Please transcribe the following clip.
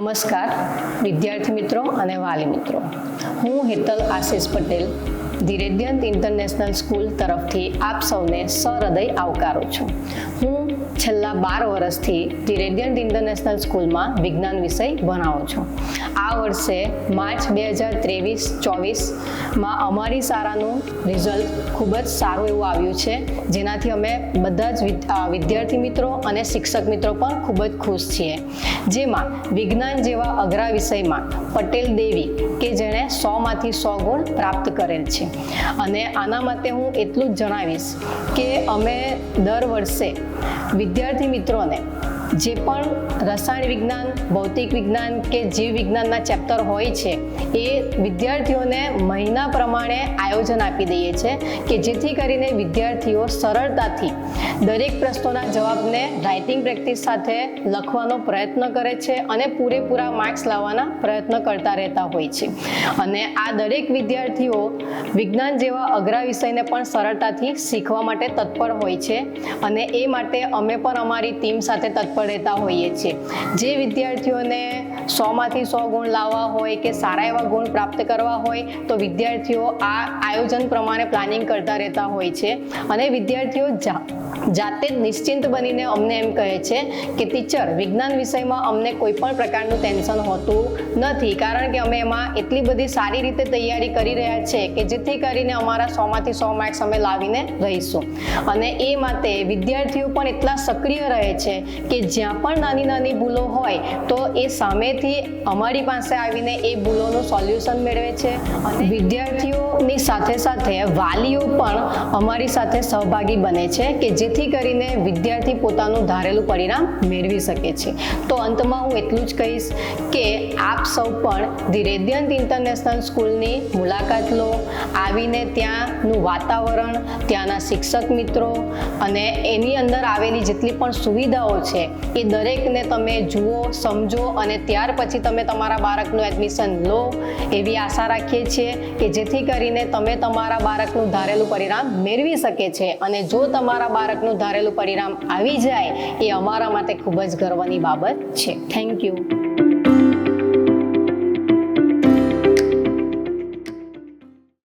નમસ્કાર વિદ્યાર્થી મિત્રો અને વાલી મિત્રો, હું Hetal Ashish Patel the radiant international school તરફથી આપ સૌને સહૃદય આવકારું છું. હું છેલ્લા 12 વર્ષથી ધી રેડિયન્ટ ઇન્ટરનેશનલ સ્કૂલમાં વિજ્ઞાન વિષય ભણાવું છું. આ વર્ષે માર્ચ 2023-24માં અમારી શાળાનું રિઝલ્ટ ખૂબ જ સારું એવું આવ્યું છે, જેનાથી અમે બધા જ વિદ્યાર્થી મિત્રો અને શિક્ષક મિત્રો પણ ખૂબ જ ખુશ છીએ. જેમાં વિજ્ઞાન જેવા અઘરા વિષયમાં પટેલ દેવી કે જેણે 100માંથી 100 ગુણ પ્રાપ્ત કરેલ છે. અને આના માટે હું એટલું જ જણાવીશ કે અમે દર વર્ષે વિદ્યાર્થી મિત્રોને જે પણ રસાયણ વિજ્ઞાન, ભૌતિક વિજ્ઞાન કે જીવ વિજ્ઞાનના ચેપ્ટર હોય છે એ વિદ્યાર્થીઓને મહિના પ્રમાણે આયોજન આપી દઈએ છીએ કે જેથી કરીને વિદ્યાર્થીઓ સરળતાથી દરેક પ્રશ્નોના જવાબને રાઇટિંગ પ્રેક્ટિસ સાથે લખવાનો પ્રયત્ન કરે છે અને પૂરેપૂરા માર્ક્સ લાવવાના પ્રયત્ન કરતા રહેતા હોય છે. અને આ દરેક વિદ્યાર્થીઓ વિજ્ઞાન જેવા અઘરા વિષયને પણ સરળતાથી શીખવા માટે તત્પર હોય છે અને એ માટે અમે પણ અમારી ટીમ સાથે તત્પર રહેતા હોઈએ છીએ. જે વિદ્યાર્થીઓને 100માંથી 100 ગુણ લાવવા હોય કે સારા એવા ગુણ પ્રાપ્ત કરવા હોય તો વિદ્યાર્થીઓ આ આયોજન પ્રમાણે પ્લાનિંગ કરતા રહેતા હોય છે અને વિદ્યાર્થીઓ જાતે જ નિશ્ચિંત બનીને અમને એમ કહે છે કે ટીચર, વિજ્ઞાન વિષયમાં અમને કોઈ પણ પ્રકારનું ટેન્શન હોતું નથી, કારણ કે અમે એમાં એટલી બધી સારી રીતે તૈયારી કરી રહ્યા છે કે જેથી કરીને અમારા 100માંથી 100 માર્ક્સ અમે લાવીને રહીશું. અને એ માટે વિદ્યાર્થીઓ પણ એટલા સક્રિય રહે છે કે જ્યાં પણ નાની નાની ભૂલો હોય તો એ સામેથી અમારી પાસે આવીને એ ભૂલોનું સોલ્યુશન મેળવે છે. અને વિદ્યાર્થીઓની સાથે સાથે વાલીઓ પણ અમારી સાથે સહભાગી બને છે કે જેથી કરીને વિદ્યાર્થી પોતાનું ધારેલું પરિણામ મેળવી શકે છે. તો અંતમાં હું એટલું જ કહીશ કે આપ સૌ પણ ધી રેડિયન્ટ ઇન્ટરનેશનલ સ્કૂલની મુલાકાત લો, આવીને ત્યાંનું વાતાવરણ, ત્યાંના શિક્ષક મિત્રો અને એની અંદર આવેલી જેટલી પણ સુવિધાઓ છે એ દરેકને તમે જુઓ, સમજો અને ત્યાર પછી તમે તમારા બાળકનું એડમિશન લો એવી આશા રાખીએ છીએ કે જેથી કરીને તમે તમારા બાળકનું ધારેલું પરિણામ મેળવી શકે છે. અને જો તમારા બાળકનું ધારેલું પરિણામ આવી જાય એ અમારા માટે ખૂબ જ ગર્વની બાબત છે. Thank you.